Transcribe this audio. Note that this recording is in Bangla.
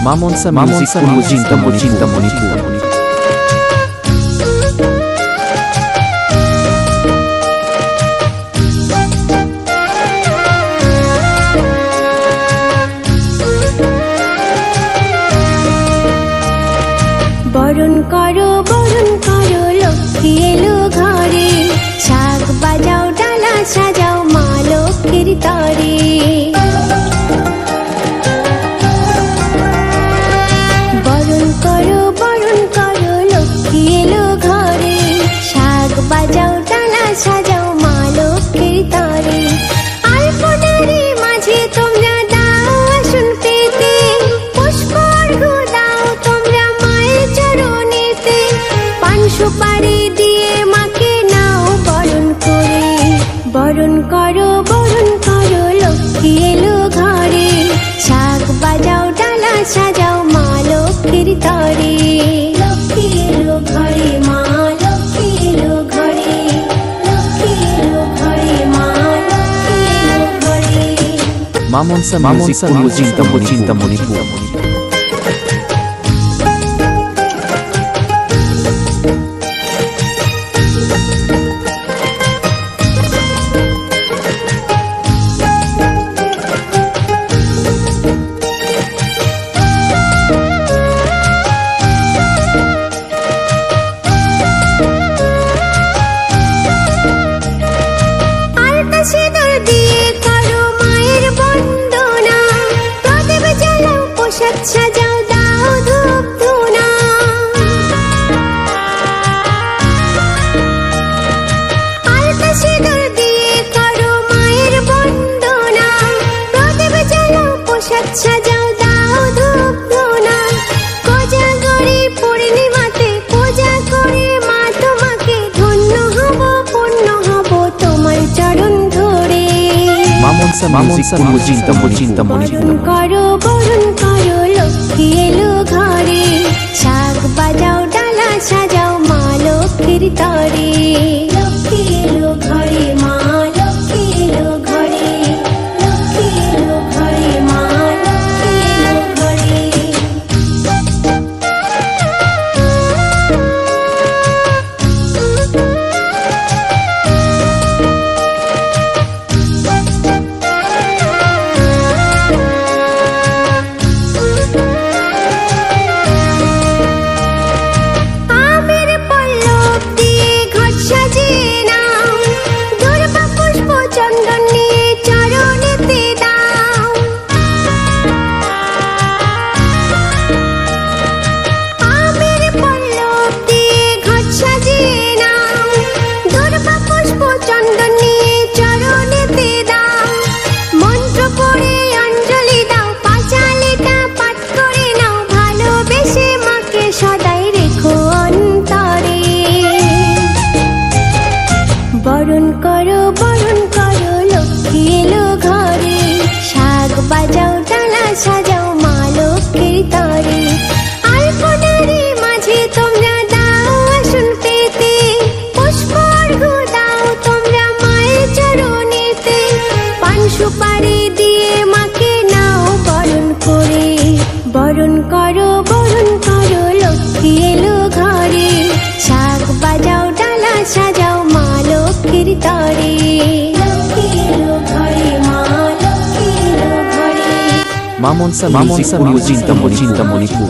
Mamonsa Cinta-Monipur বরণ করো লক্ষ্মী এলো ঘরে, শাক বাজাও ডালা সাজাও মা লক্ষ্মীর তরে। বরণ করো লক্ষ্মী এলো ঘরে, শাক বাজাও ডালা সাজাও মা লক্ষ্মীর তরে। আলপনারে মাঝে তোমরা দাও আসন পেতে, পুষ্প দাও তোমরা মায়ের চরণেতে। পান সুপারি দিয়ে মাকে নাও বরণ করে। বরণ করো লক্ষ্মী এলো ঘরে, শাক বাজাও ডালা সাজাও মা লক্ষ্মীর তরে। লক্ষ্মী এলো ঘরে মা লক্ষ্মী এলো ঘরে, লক্ষ্মী এলো ঘরে মা লক্ষ্মী এলো ঘরে। Mamonsa Cinta-Monipur সাজাও দাও ধূপ ধুনা। আলতা সিঁদুর দিয়ে করো মায়ের বন্দনা, প্রদীপ জ্বালাও প্রসাদ সাজাও দাও ধূপ ধুনা। কোজাগরী পূর্ণিমাতে পূজা করে মা তোমাকে, ধন্য হব পূর্ণ হব তোমার চরণ ধরে। Mamonsa Cinta-Monipur বরণ করো লক্ষ্মী এলো ঘরে, শাক বাজাও ডালা সাজাও মা লক্ষ্মীর তরে। লক্ষ্মী এলো ঘরে মা লক্ষ্মী এলো ঘরে, লক্ষ্মী এলো ঘরে মা লক্ষ্মী এলো ঘরে। বরণ করো লক্ষ্মী এলো ঘরে, শাক বাজাও ডালা সাজাও মা লক্ষ্মীর তরে। আলপনারে মাঝে তোমরা দাও আসন পেতে, পুষ্প দাও তোমরা মায়ের চরণেতে। পান সুপারি দিয়ে মাকে নাও বরণ করে। বরণ করো লক্ষ্মী এলো ঘরে, শাক বাজাও ডালা সাজাও মা লক্ষ্মীর তরে। লক্ষ্মী এলো ঘরে মা লক্ষ্মী এলো ঘরে। Mamonsa Cinta-Monipur